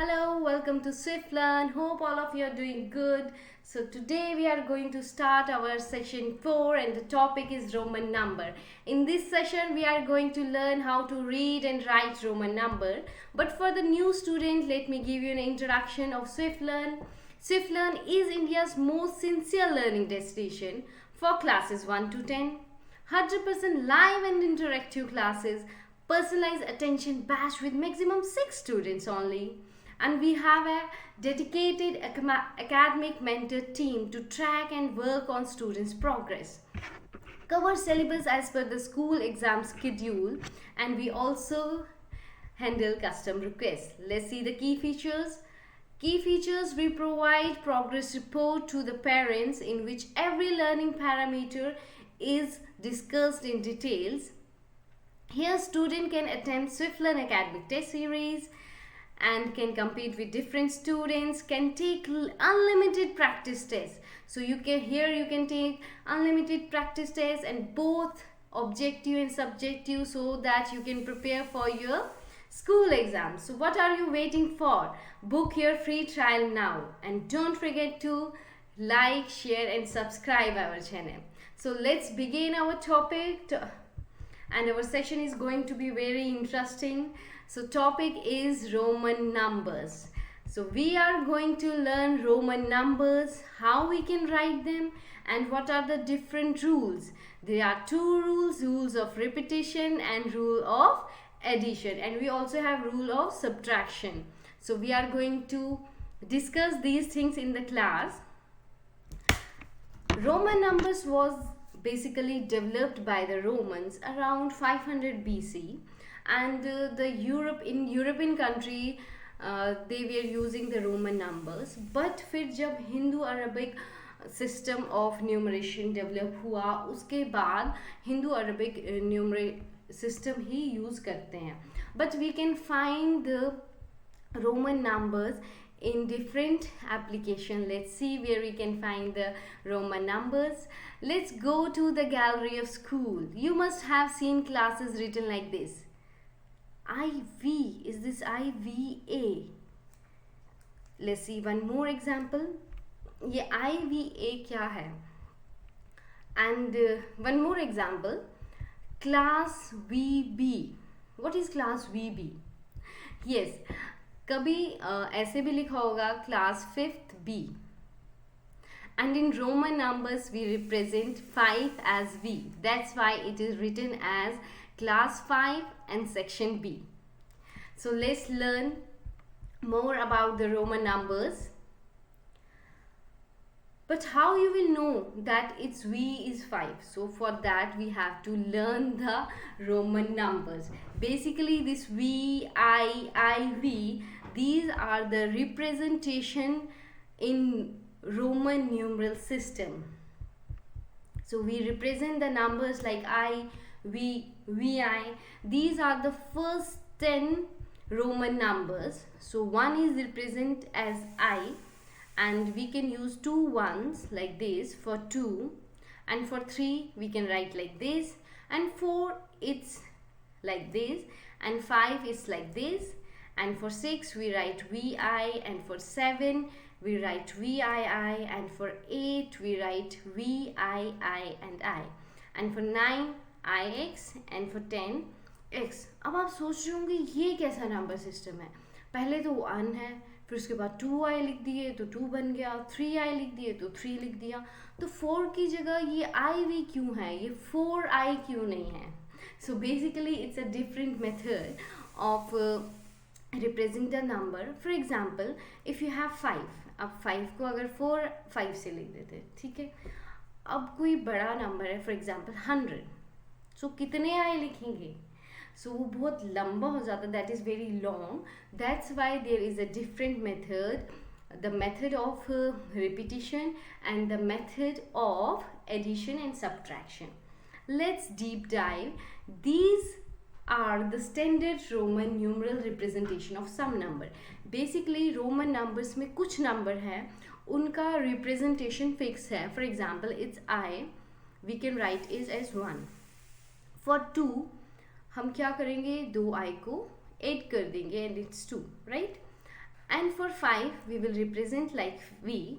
Hello, welcome to Swiflearn. Hope all of you are doing good. So today we are going to start our session 4 and the topic is Roman number. In this session we are going to learn how to read and write Roman number. But for the new student, let me give you an introduction of Swiflearn. Swiflearn is India's most sincere learning destination for classes 1 to 10. 100% live and interactive classes, personalized attention batch with maximum 6 students only. And we have a dedicated academic mentor team to track and work on students' progress. Cover syllabus as per the school exam schedule, and we also handle custom requests. Let's see the key features. Key features: we provide progress report to the parents in which every learning parameter is discussed in details. Here student can attempt Swiflearn academic test series and can compete with different students, can take unlimited practice tests. So you can take unlimited practice tests and both objective and subjective so that you can prepare for your school exams. So what are you waiting for? Book your free trial now and don't forget to like, share and subscribe our channel. So let's begin our topic and our session is going to be very interesting. So topic is Roman numbers. So we are going to learn Roman numbers, how we can write them and what are the different rules. There are two rules, rules of repetition and rule of addition, and we also have rule of subtraction. So we are going to discuss these things in the class. Roman numbers was basically developed by the Romans around 500 BC, and in European country they were using the Roman numbers. But फिर जब Hindu-Arabic system of numeration develop हुआ, उसके बाद Hindu-Arabic numeral system ही use करते हैं. But we can find the Roman numbers in different application. Let's see where we can find the Roman numbers. Let's go to the gallery of school. You must have seen classes written like this. IV, is this IVA? Let's see one more example. ये IVA क्या है? And one more example. Class VB. What is class VB? Yes, कभी ऐसे भी लिखा होगा class 5th B. And in Roman numbers we represent 5 as V. That's why it is written as class 5 and section B. So let's learn more about the Roman numbers. But how you will know that its V is 5? So for that we have to learn the Roman numbers. Basically this V, I, V, these are the representation in Roman numeral system. So we represent the numbers like I, V, VI. These are the first 10 Roman numbers. So 1 is represented as I, and we can use 2 ones like this for 2, and for 3 we can write like this, and 4 it's like this, and 5 is like this, and for 6 we write VI, and for 7 we write VII, and for 8 we write VII and I, and for 9 IX, and for 10 X. अब आप सोच रहे होंगे ये कैसा number system है? पहले तो 1 है, फिर उसके बाद 2i लिख दिए तो 2 बन गया, 3i लिख दिए तो 3 लिख दिया, तो 4 की जगह ये iv क्यों है, ये 4i क्यों नहीं है? So basically it's a different method of representing the number. For example, if you have 5, अब 5 को अगर 5 से लिख देते हैं, ठीक है. अब कोई बड़ा नंबर है, for example 100, so कितने i लिखेंगे? So वो बहुत लंबा हो जाता है, that is very long. That's why there is a different method, the method of repetition and the method of addition and subtraction. Let's deep dive. These are the standard Roman numeral representation of some number. Basically Roman numbers में कुछ number है, उनका representation fix है. For example, it's I, we can write it as 1. For 2 हम क्या करेंगे, 2i को 8 कर देंगे and it's 2, right? and for 5 we will represent like V,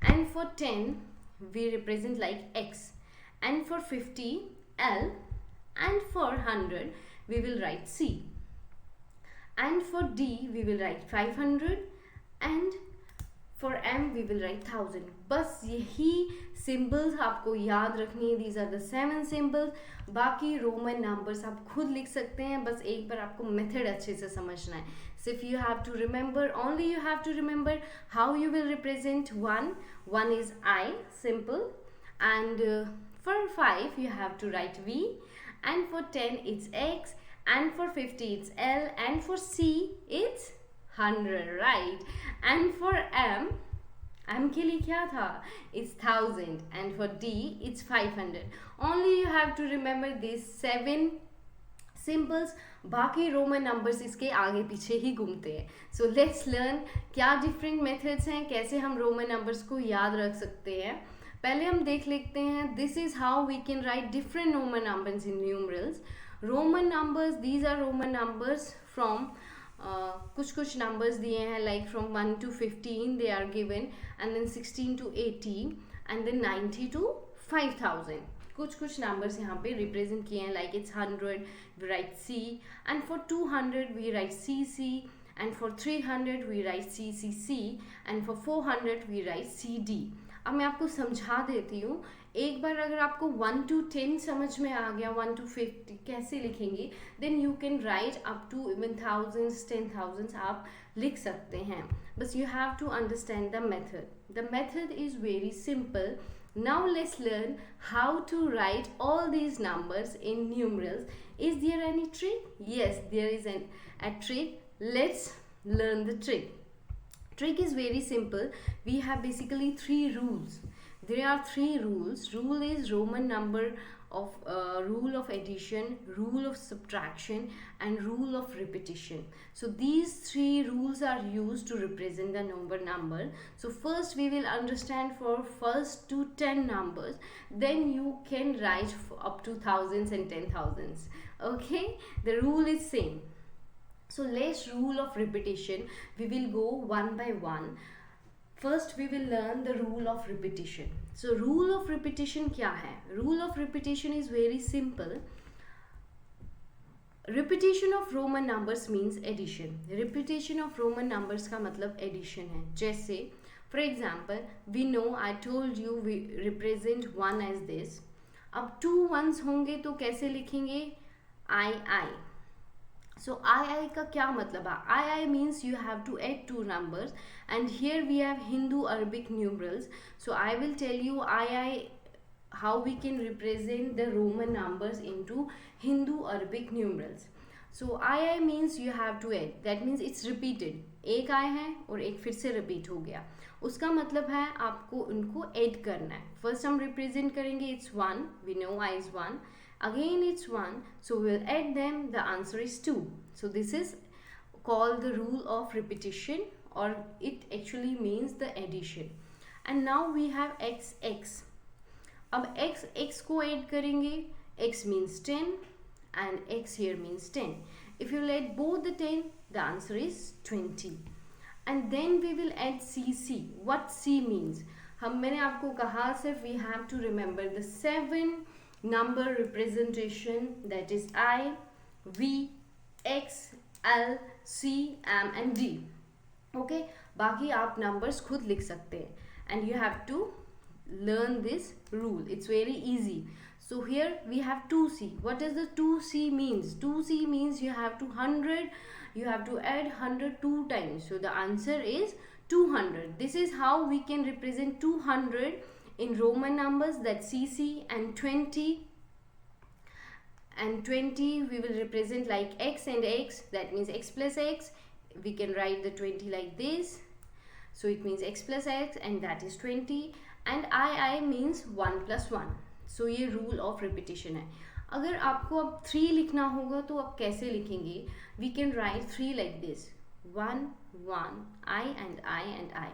and for 10 we represent like X, and for 50 L, and for 100 we will write C, and for D we will write 500, and for M we will write 1000. बस यही symbols आपको याद रखनी है. These are the 7 symbols. बाकी Roman numbers आप खुद लिख सकते हैं, बस एक बार आपको मेथड अच्छे से समझना है. So if you have to remember, only you have to remember how you will represent 1. 1 is I, simple, and for 5 you have to write V, and for 10 it's X, and for 50 it's L, and for C it's 100, right? And for M के लिए क्या था? It's 1000, and for D it's 500. Only you have to remember these 7 symbols. बाकी Roman numbers इसके आगे पीछे ही घूमते हैं. So let's learn क्या different methods हैं, कैसे हम रोमन नंबर्स को याद रख सकते हैं. पहले हम देख लेते हैं. This is how we can write different Roman numbers in numerals. Roman numbers, these are Roman numbers from कुछ नंबर्स दिए हैं, like from 1 to 15 they are given, and then 16 to 80, and then 90 to 5000. कुछ numbers यहाँ पे represent किए हैं, like it's 100 we write C, and for 200 we write CC, and for 300 we write CCC, and for 400 we write CD. अब मैं आपको समझा देती हूँ. एक बार अगर आपको 1 to 10 समझ में आ गया, 1 to 50 कैसे लिखेंगे, then you can write up to even thousands, 10,000 आप लिख सकते हैं. बस you have to understand the method. The method is very simple. Now let's learn how to write all these numbers in numerals. Is there any trick? Yes, there is a trick. Let's learn the trick. Trick is very simple. We have basically 3 rules. There are 3 rules. Rule is Roman number of rule of addition, rule of subtraction, and rule of repetition. So these 3 rules are used to represent the number. So first we will understand for first to 10 numbers. Then you can write up to thousands and 10,000s. Okay? The rule is same. So let's rule of repetition. We will go one by one. First we will learn the rule of repetition. So rule of repetition क्या है? Rule of repetition is very simple. Repetition of Roman numbers means addition. Repetition of Roman numbers का मतलब addition है. जैसे for example, we know, I told you we represent 1 as this. अब 2 ones होंगे तो कैसे लिखेंगे? I. So I का क्या मतलब है? I means you have to add 2 numbers, and here we have Hindu-Arabic numerals. So I will tell you how we can represent the Roman numbers into Hindu-Arabic numerals. So I means you have to add. That means it's repeated. एक I है और एक फिर से repeat हो गया. उसका मतलब है आपको उनको add करना है. First हम represent करेंगे it's 1. We know I is 1. Again it's 1, so we'll add them. The answer is 2. So this is called the rule of repetition, or it actually means the addition. And now we have x. अब x को add करेंगे. X means 10 and x here means 10. If you add both the 10, the answer is 20. And then we will add CC. What C means? मैंने आपको कहा सिर्फ we have to remember the 7 number representation, that is I, V, X, L, C, M and D. Okay, बाकी आप numbers खुद लिख सकते हैं, and you have to learn this rule. It's very easy. So here we have 2C. What does the 2C means? 2C means you have to add 100 2 times. So the answer is 200. This is how we can represent 200 in Roman numbers, that CC, and 20. And 20 we will represent like X and X, that means X plus X. We can write the 20 like this. So it means X plus X, and that is 20. And I means 1 plus 1. So ये rule of repetition है. अगर आपको अब 3 लिखना होगा तो आप कैसे लिखेंगे? We can write 3 like this. 1, 1, I and I and I.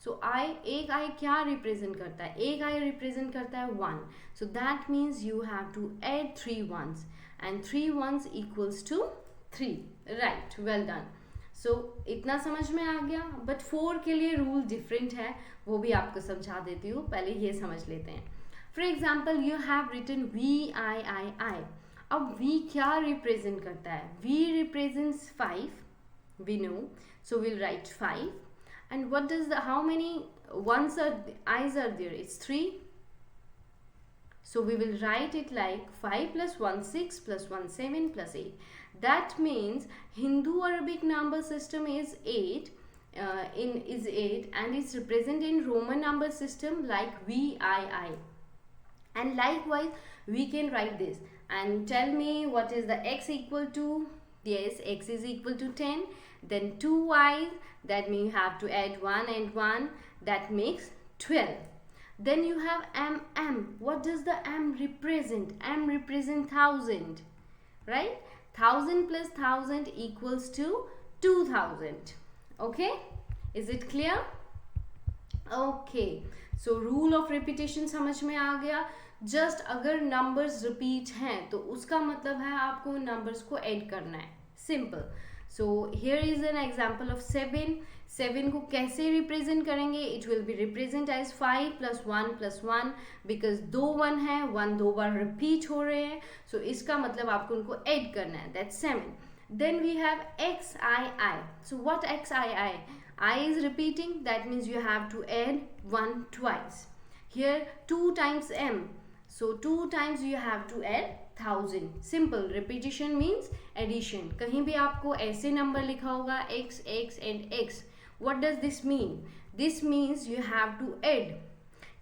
So एक I क्या represent करता है? एक I represent करता है 1. So that means you have to add 3 ones, and 3 ones equals to 3. Right, well done. इतना समझ में आ गया. बट 4 के लिए रूल डिफरेंट है, वो भी आपको समझा देती हूँ. पहले ये समझ लेते हैं. For example you have written VIII. अब V क्या रिप्रेजेंट करता है? V represents 5, we know, so we'll write 5. And what does how many i's are there? It's 3. So we will write it like 5 plus 1 6 plus 1 7 plus 8. That means Hindu-Arabic number system is 8. Is 8 and it's represented in Roman number system like VII. And likewise we can write this. And tell me what is the x equal to? Yes, x is equal to 10. Then 2 i's, that means you have to add 1 and 1, that makes 12. Then you have M. What does the M represent? M represent 1000, right? 1000 plus 1000 equals to 2000. Okay, is it clear? Okay, so rule of repetition समझ में आ गया. Just अगर numbers repeat हैं तो उसका मतलब है आपको नंबर्स को ऐड करना है. Simple. So here is an example of 7. 7 को कैसे रिप्रेजेंट करेंगे? It will be represent as 5 plus 1 because 2 1 है, 1 2 बार रिपीट हो रहे हैं. सो इसका मतलब आपको उनको ऐड करना है. That's 7. Then we have XII. So what XII? I is repeating, that means you have to add 1 twice. Here 2 times M. So 2 times you have to add 1000. Simple. Repetition means addition. कहीं भी आपको ऐसे number लिखा होगा x, x and x. What does this mean? This means you have to add.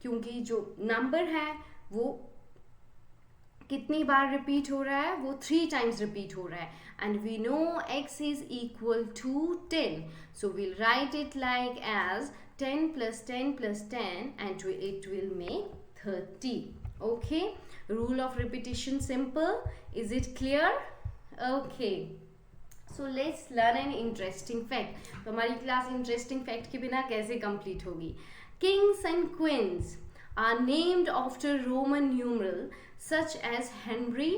क्योंकि जो number है वो कितनी बार रिपीट हो रहा है? वो 3 times रिपीट हो रहा है. And we know x is equal to 10. So we'll write it like as 10 plus 10 plus 10 and it will make 30. Okay, rule of repetition simple. Is it clear? Okay, so let's learn an interesting fact. तो हमारी class interesting fact के बिना कैसे complete होगी? Kings and queens are named after Roman numeral such as Henry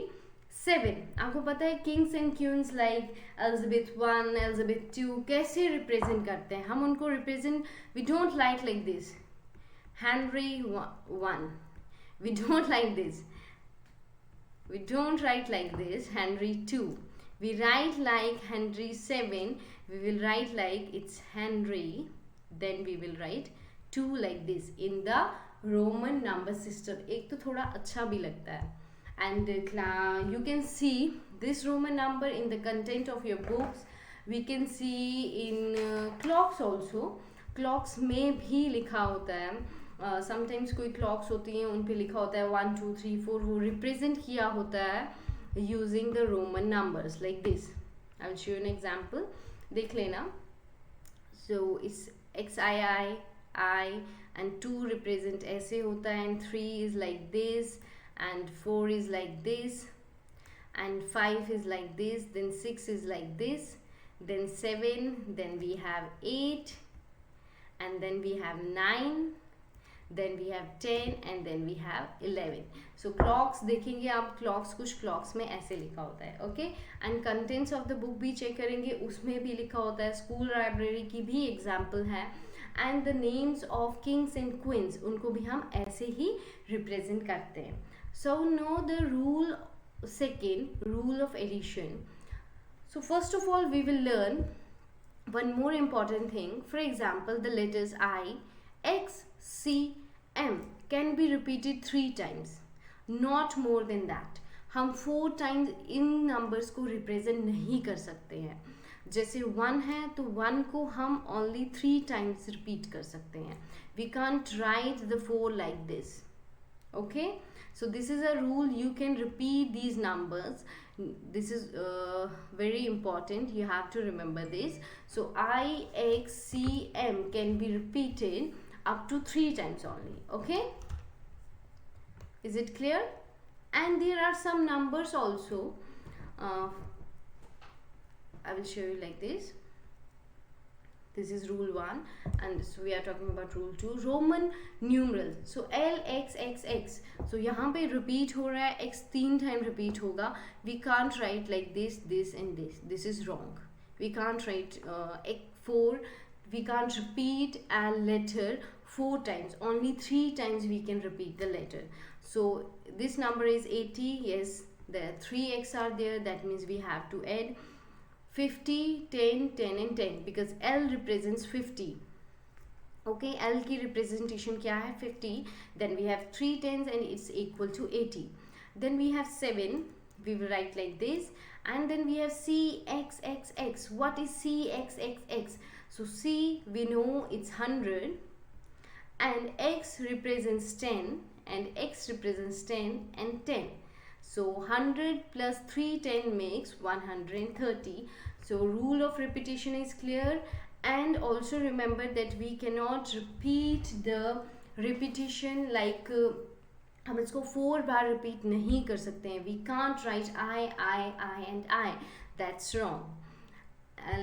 7. आपको पता है kings and queens like Elizabeth 1, Elizabeth 2 कैसे रिप्रेजेंट करते हैं? हम उनको represent we don't like this Henry 1. We don't like this. We don't write like this Henry 2. We write like Henry 7. We will write like it's Henry. Then we will write 2 like this in the Roman number system. एक तो थोड़ा अच्छा भी लगता है. And you can see this Roman number in the content of your books. We can see in clocks also. Clocks में भी लिखा होता है. समटाइम्स कोई क्लॉक्स होती हैं उन पे लिखा होता है 1 2 3 4. वो रिप्रेजेंट किया होता है using the Roman numbers like this. I will show you an example. देख लेना. So it's XII I and 2 represent ऐसे होता है and 3 is like this and 4 is like this and 5 is like this, then 6 is like this, then 7, then we have 8 and then we have 9, then we have 10 and then we have 11. So clocks देखेंगे आप, clocks कुछ clocks में ऐसे लिखा होता है. Okay, and contents of the book भी check करेंगे, उसमें भी लिखा होता है. स्कूल लाइब्रेरी की भी एग्जाम्पल है. and the names of kings and queens उनको भी हम ऐसे ही रिप्रेजेंट करते हैं. So know the second rule of addition. So first of all we will learn one more important thing. For example, the letters I, X, C, M can be repeated 3 times, not more than that. हम 4 times इन numbers को represent नहीं कर सकते हैं. जैसे 1 है तो 1 को हम only 3 times repeat कर सकते हैं. We can't write the 4 like this. Okay, so this is a rule. You can repeat these numbers. This is very important. You have to remember this. So I, X, C, M can be repeated up to 3 times only. Okay, is it clear? And there are some numbers also. I will show you like this. This is rule 1 and so we are talking about rule 2. Roman numerals. So L, X, X, X. So यहाँ पे repeat हो रहा है. X 3 time repeat होगा. We can't write like this, this and this. This is wrong. We can't write 4. We can't repeat a letter 4 times. Only 3 times we can repeat the letter. So this number is 80. Yes, the 3x are there. That means we have to add 50, 10, 10 and 10 because L represents 50. Okay, L की representation क्या है 50. Then we have 3 tens and it's equal to 80. Then we have 7. We will write like this. And then we have C x x x. What is C x x x? So C, we know it's 100 and x represents 10 and x represents 10 and 10. So 100 plus 310 makes 130. So rule of repetition is clear. And also remember that we cannot repeat the repetition like हम इसको 4 बार repeat नहीं कर सकते हैं. We can't write I and I. That's wrong.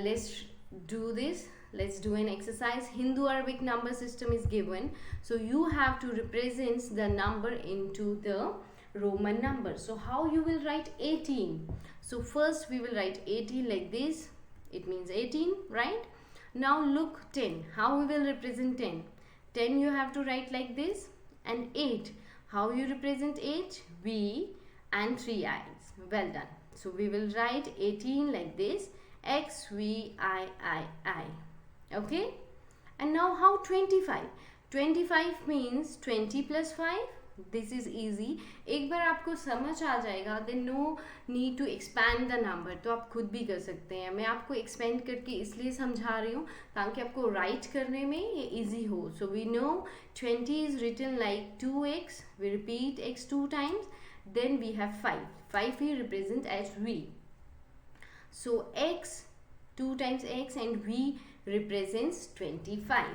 Let's do this. Let's do an exercise. Hindu-Arabic number system is given. So you have to represent the number into the Roman number. So how you will write 18? So first we will write 18 like this. It means 18, right? Now look 10. How we will represent 10? 10 you have to write like this. And 8. How you represent 8? V and 3 i's. Well done. So we will write 18 like this. X, V, I. Okay? And now how 25? 25 means 20 plus 5. This is easy. एक बार आपको समझ आ जाएगा then no need to expand the number. तो आप खुद भी कर सकते हैं. मैं आपको expand करके इसलिए समझा रही हूँ ताकि आपको write करने में ये easy हो. So we know 20 is written like 2x. We repeat x 2 times. Then we have 5. 5 we represent as v. So x 2 times x and v represents 25.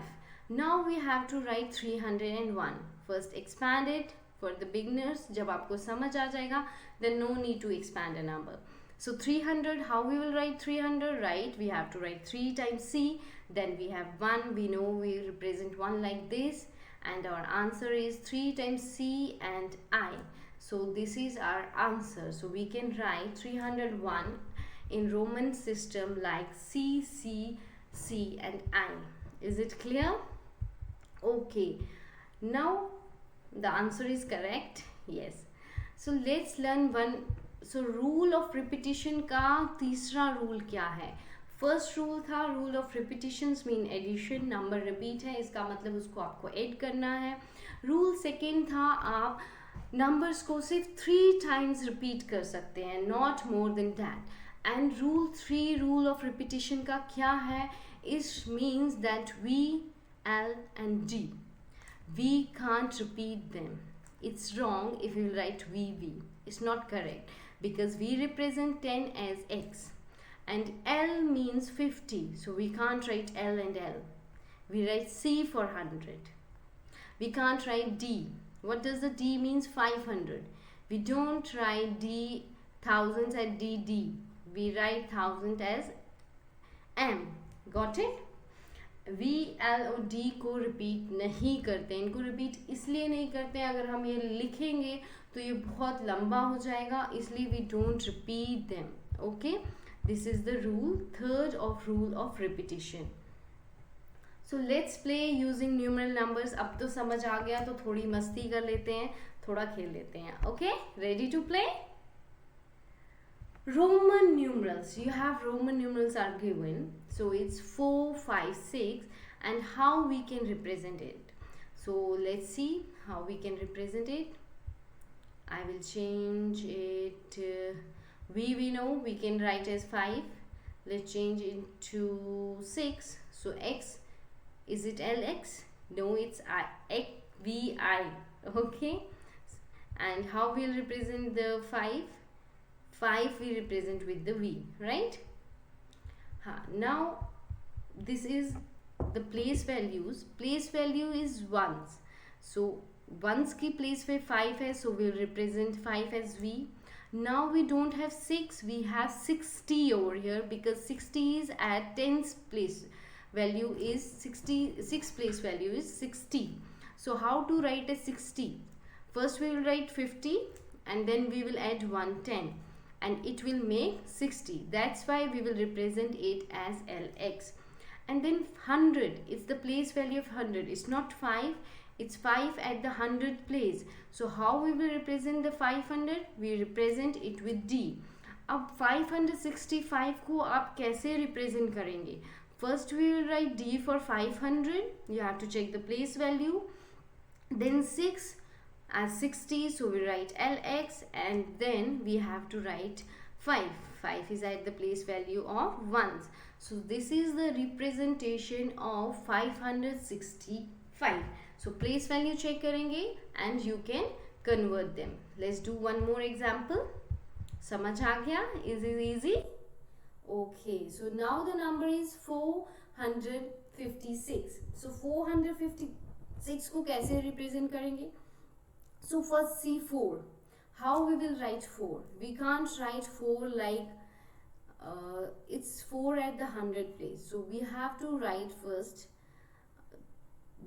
Now we have to write 301. First expand it for the beginners. जब आपको समझ आ जाएगा then no need to expand a number. So 300, how we will write 300? Right, we have to write 3 times c. Then we have 1. We know we represent 1 like this. And our answer is 3 times c and I. So this is our answer. So we can write 301 in Roman system like C, C, C and I. Is it clear? Okay. Now the answer is correct. Yes. So let's learn one. So rule of repetition का तीसरा rule क्या है? First rule था rule of repetitions mean addition. Number repeat है इसका मतलब उसको आपको add करना है. Rule second था आप numbers को सिर्फ 3 times repeat कर सकते हैं, not more than that. And rule 3 rule of repetition का क्या है? It means that V, L and D. We can't repeat them. It's wrong if you write VV. It's not correct because we represent 10 as X and L means 50. So we can't write L and L. We write C for 100. We can't write D. What does the D means? 500. We don't write D thousands at DD. We write thousand as M. Got it? V L और D को repeat नहीं करते. इनको repeat इसलिए नहीं करते हैं, अगर हम ये लिखेंगे तो ये बहुत लंबा हो जाएगा, इसलिए we don't repeat them. Okay, this is the rule, third of rule of repetition. So let's play using numeral numbers. अब तो समझ आ गया तो थोड़ी मस्ती कर लेते हैं, थोड़ा खेल लेते हैं. Okay, ready to play? Roman numerals. You have Roman numerals are given. So it's 4, 5, 6 and how we can represent it. So let's see how we can represent it. I will change it. We know we can write as 5. Let's change it to 6. So x, is it LX? No, it's VI. Okay. And how we'll represent the 5? 5 we represent with the V, right? Now this is the place values. Place value is ones. So ones की place पे 5 है, so we'll represent 5 as V. Now we don't have 6, we have 60 over here because 60 is at 10th place value is 60, 6th place value is 60. So how to write a 60? First we will write 50 and then we will add 110. and it will make 60. That's why we will represent it as LX. And then 100, it's the place value of 100. It's not 5, it's 5 at the 100 place. So how we will represent the 500? We represent it with D. अब 565 को आप कैसे represent करेंगे? First we will write D for 500. You have to check the place value. Then 6 as 60, so we write LX, and then we have to write 5. 5 is at the place value of ones. So this is the representation of 565. So place value check करेंगे and you can convert them. Let's do one more example. समझ आ गया? Is it easy? Okay, so now the number is 456. So 456 को कैसे represent करेंगे? So first see 4. How we will write 4? We can't write 4 like it's 4 at the 100 place. So we have to write first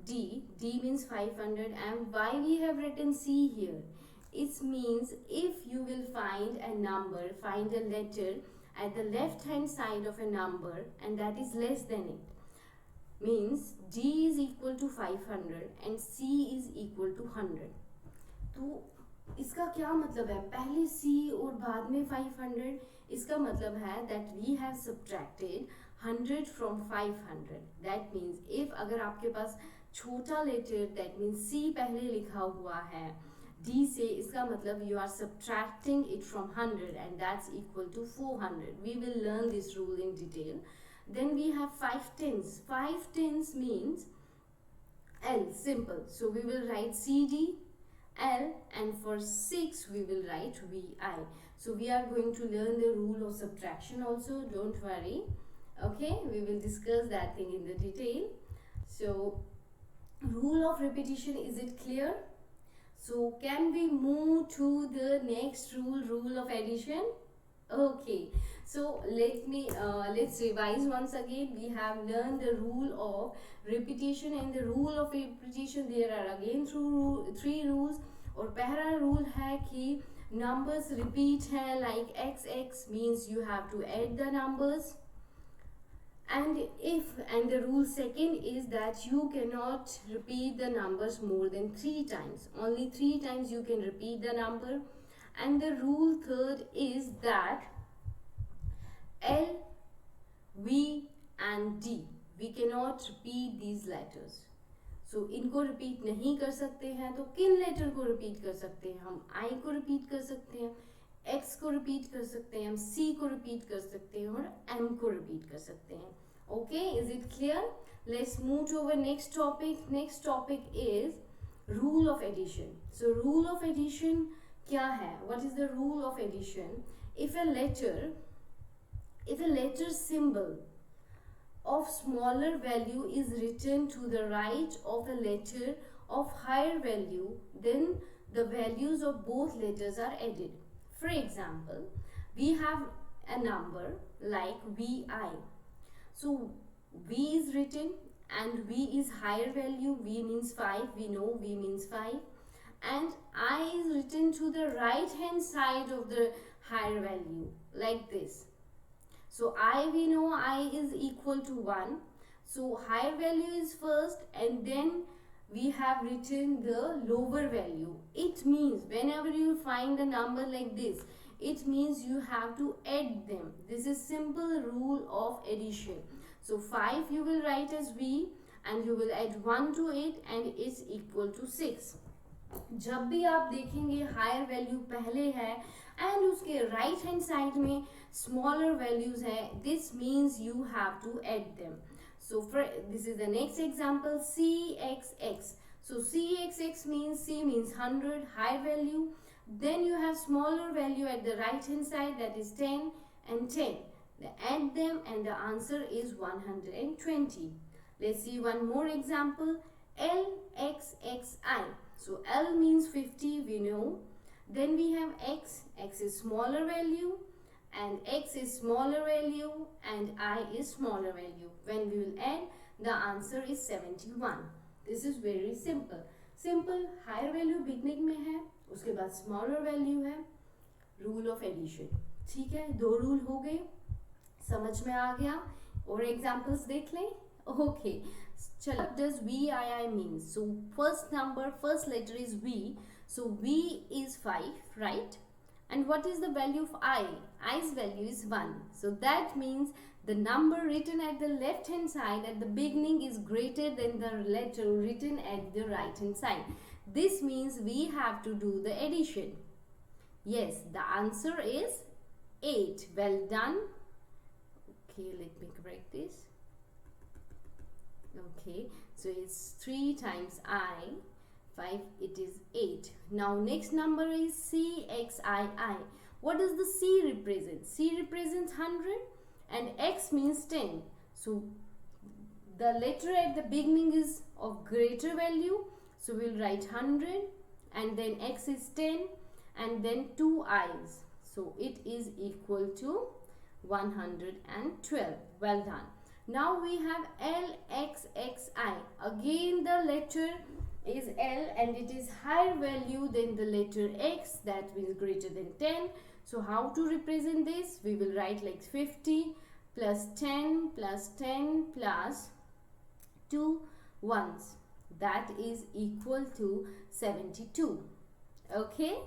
D. D means 500, and why we have written C here? It means if you will find a number, find a letter at the left hand side of a number and that is less than it, means D is equal to 500 and C is equal to 100. तो इसका क्या मतलब है? पहले C और बाद में 500. इसका मतलब है that we have subtracted 100 from 500. That means if अगर आपके पास छोटा लेटर, that means C पहले लिखा हुआ है D से, इसका मतलब you are subtracting it from 100 and that's equal to 400. We will learn this rule in detail. Then we have 5 tens. 5 tens means L, simple. So we will write CD, L, and for 6 we will write VI. So we are going to learn the rule of subtraction also, don't worry. Okay, we will discuss that thing in the detail. So rule of repetition, is it clear? So can we move to the next rule, rule of addition? Okay, so let's revise once again. We have learned the rule of repetition, and the rule of repetition there are again three rules. और पहला rule है कि numbers repeat है, like XX means you have to add the numbers. And the rule second is that you cannot repeat the numbers more than 3 times. Only 3 times you can repeat the number. And the rule third is that L, V and D, we cannot repeat these letters. So इनको repeat नहीं कर सकते हैं, तो किन letter को repeat कर सकते हैं? हम I को repeat कर सकते हैं, X को repeat कर सकते हैं, हम C को repeat कर सकते हैं और M को repeat कर सकते हैं. Okay, is it clear? Let's move to our next topic. Next topic is rule of addition. So rule of addition क्या है? What is the rule of addition? If a letter symbol of smaller value is written to the right of a letter of higher value, then the values of both letters are added. For example, we have a number like VI. So V is written and V is higher value. V means 5. We know V means 5. And I is written to the right hand side of the higher value like this. So we know I is equal to 1. So higher value is first and then we have written the lower value. It means whenever you find a number like this, it means you have to add them. This is simple rule of addition. So 5 you will write as V and you will add 1 to it and it's equal to 6. जब भी आप देखेंगे higher value पहले है and उसके right hand side में smaller values है, this means you have to add them. So this is the next example CXX. So CXX means C means 100, high value. Then you have smaller value at the right hand side, that is 10 and 10. Add them and the answer is 120. Let's see one more example. LXXI. So L means 50, we know. Then we have X. X is smaller value and X is smaller value and I is smaller value. When we will add, the answer is 71. This is very simple. Simple, higher value beginning में है, उसके बाद smaller value है. Rule of addition. ठीक है, 2 rule हो गए, समझ में आ गया? और एग्जांपल्स देख लें. ओके, चलो. Does VII mean? So first letter is V. So V is 5, right? And what is the value of I? I's value is 1. So that means the number written at the left hand side at the beginning is greater than the letter written at the right hand side. This means we have to do the addition. Yes, the answer is 8. Well done. Okay, let me correct this. Okay, so it's 3 times I, 5, it is 8. Now next number is CXII. What does the C represent? C represents 100 and X means 10. So the letter at the beginning is of greater value. So we'll write 100 and then X is 10 and then 2 I's. So it is equal to 112. Well done. Now we have LXXI. Again the letter is L and it is higher value than the letter X, that means greater than 10. So how to represent this? We will write like 50 plus 10 plus 10 plus 2 ones. That is equal to 72. Okay,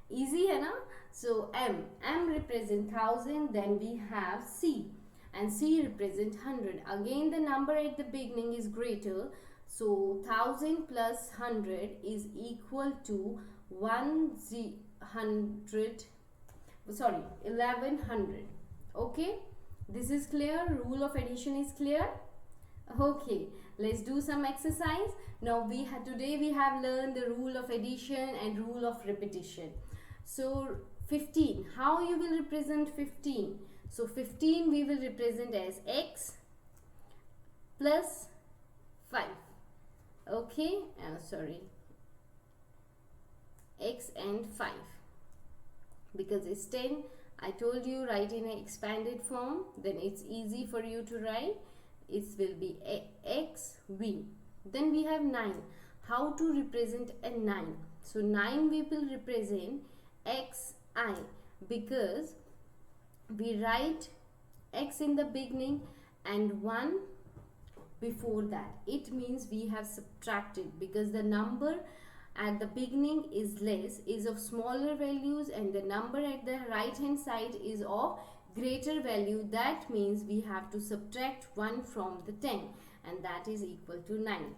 easy hai na? So M represent 1000. Then we have C. And C represent 100. Again the number at the beginning is greater. So 1000 plus 100 is equal to 1100. Okay, this is clear. Rule of addition is clear. Okay, let's do some exercise. Now today we have learned the rule of addition and rule of repetition. So 15, how you will represent 15? So 15 we will represent as X plus 5. Okay, sorry, X and 5, because it's 10. I told you write in an expanded form, then it's easy for you to write. It will be XV. Then we have 9. How to represent a 9? So 9 we will represent XI, because we write X in the beginning and 1 before that. It means we have subtracted, because the number at the beginning is less, is of smaller values, and the number at the right hand side is of greater value. That means we have to subtract 1 from the 10, and that is equal to 9.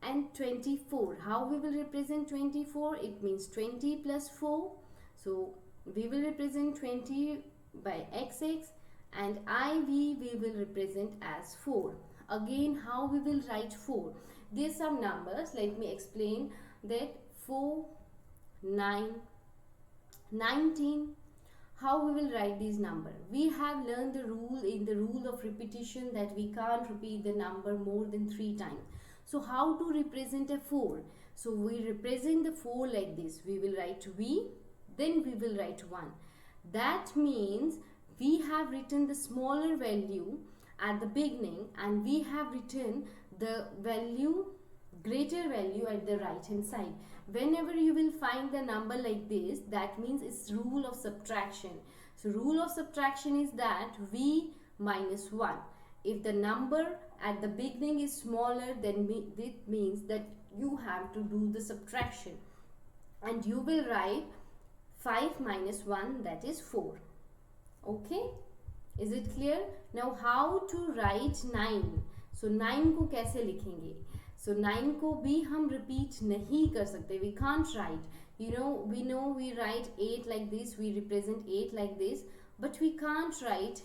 And 24, how we will represent 24? It means 20 plus 4. So we will represent 20 by XX, and IV we will represent as 4. Again, how we will write 4? There's some numbers. Let me explain that. 4, 9, 19. How we will write these number? We have learned the rule in the rule of repetition that we can't repeat the number more than 3 times. So how to represent a 4? So we represent the 4 like this. We will write V, then we will write 1. That means we have written the smaller value at the beginning, and we have written the greater value at the right hand side. Whenever you will find the number like this, that means it's rule of subtraction. So rule of subtraction is that V minus 1. If the number at the beginning is smaller, then it means that you have to do the subtraction, and you will write 5 minus 1, that is 4. Okay, is it clear? Now how to write 9? So 9 को कैसे लिखेंगे? So 9 को भी हम repeat नहीं कर सकते. We can't write. We know we write 8 like this. We represent 8 like this, but we can't write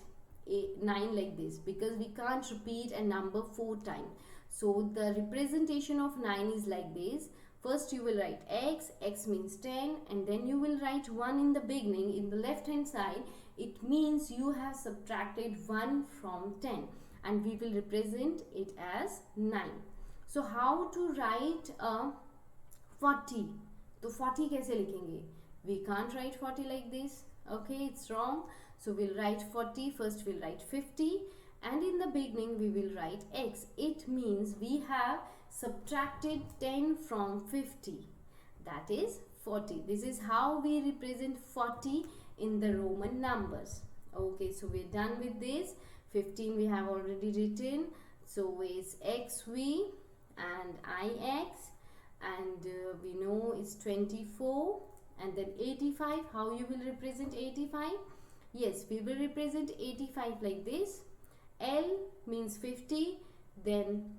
9 like this, because we can't repeat a number 4 times. So the representation of 9 is like this. First you will write X, X means 10, and then you will write 1 in the beginning. In the left hand side, it means you have subtracted 1 from 10, and we will represent it as 9. So how to write a 40? तो 40 कैसे लिखेंगे? We can't write 40 like this. Okay, it's wrong. So we'll write 40. First we'll write 50, and in the beginning we will write X. It means we have subtracted 10 from 50. That is 40. This is how we represent 40 in the Roman numbers. Okay, so we're done with this. 15 we have already written. So it's XV and IX, and we know it's 24. And then 85, how you will represent 85? Yes, we will represent 85 like this. L means 50, then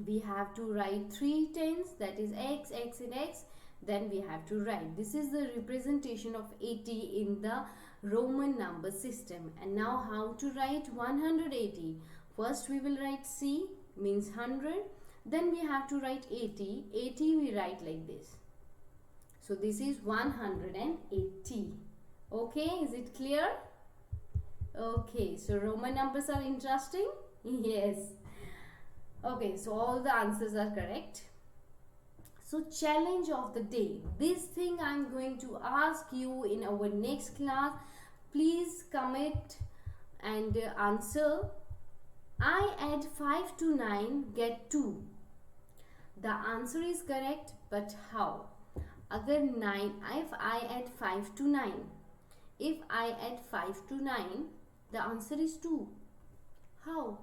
we have to write 3 tens, that is X, X and X. Then we have to write. This is the representation of 80 in the Roman number system. And now how to write 180? First we will write C, means 100. Then we have to write 80. 80 we write like this. So this is 180. Okay, is it clear? Okay, so Roman numbers are interesting? Yes. Okay, so all the answers are correct. So challenge of the day. This thing I am going to ask you in our next class. Please comment and answer. I add 5 to 9, get 2. The answer is correct, but how? Agar 9, if I add 5 to 9, if I add 5 to 9, the answer is 2. How?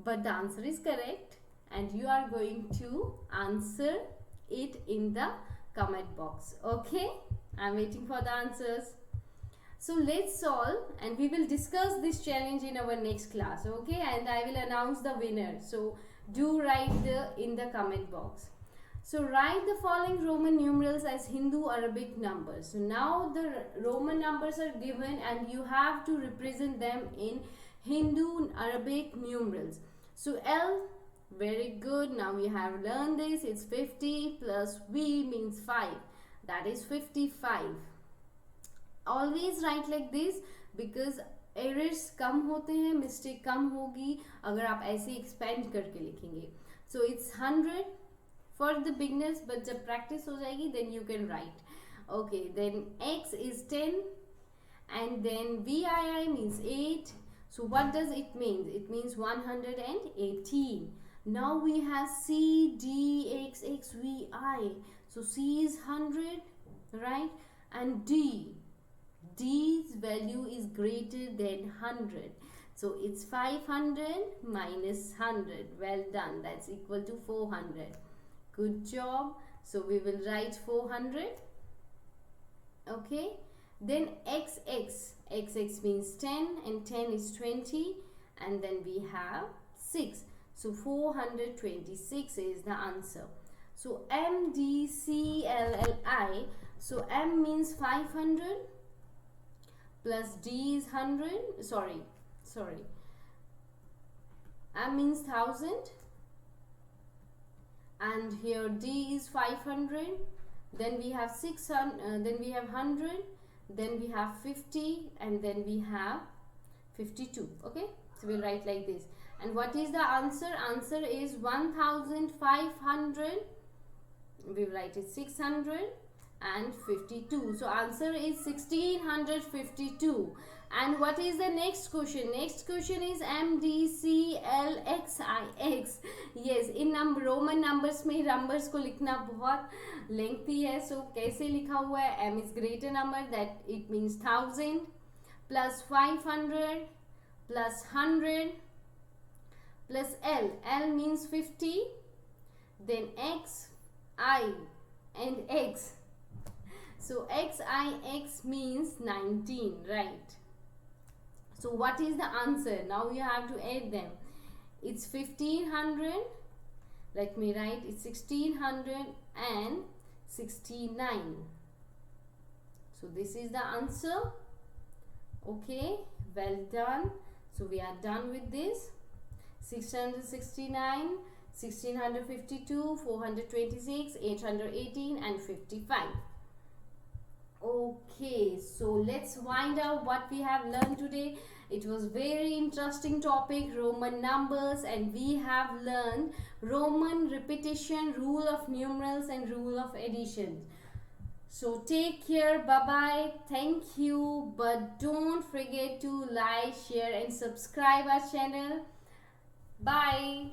But the answer is correct, and you are going to answer it in the comment box. Okay, I'm waiting for the answers. So let's solve, and we will discuss this challenge in our next class. Okay, and I will announce the winner. So do write in the comment box. So write the following Roman numerals as Hindu-Arabic numbers. So now the Roman numbers are given and you have to represent them in Hindu-Arabic numerals. So L, very good. Now we have learned this. It's 50 plus V means 5. That is 55. Always write like this because errors कम होते हैं, mistake कम होगी अगर आप ऐसे expand करके लिखेंगे. So it's 100 for the beginners, but जब practice हो जाएगी then you can write. Okay, then X is 10 and then VII means 8. So what does it mean? It means 118. Now we have C, D, X, X, V, I. So C is 100, right? And D's value is greater than 100. So it's 500 minus 100. Well done. That's equal to 400. Good job. So we will write 400. Okay. Then XX means 10 and 10 is 20. And then we have 6. So 426 is the answer. So MDCLLI. So M means 500 plus D is 100. Sorry. M means 1000. And here D is 500. Then we have 600. Then we have 100. Then we have 50. And then we have 52. Okay. So we'll write like this. And what is the answer? Answer is 1500. We will write it 652. So answer is 1652. And what is the next question? Next question is MDCLXIX. Yes, in Roman numbers में numbers को लिखना बहुत lengthy है. So कैसे लिखा हुआ है? M is greater number, that it means 1000 plus 500 plus 100 plus L. L means 50. Then X, I and X. So XIX means 19, right? So what is the answer? Now you have to add them. It's 1500. Let me write. It's 1669. So this is the answer. Okay, well done. So we are done with this. 669, 1652, 426, 818 and 55. Okay, so let's wind up what we have learned today. It was very interesting topic, Roman numbers, and we have learned Roman repetition, rule of numerals and rule of addition. So take care, bye-bye, thank you, but don't forget to like, share and subscribe our channel. Bye.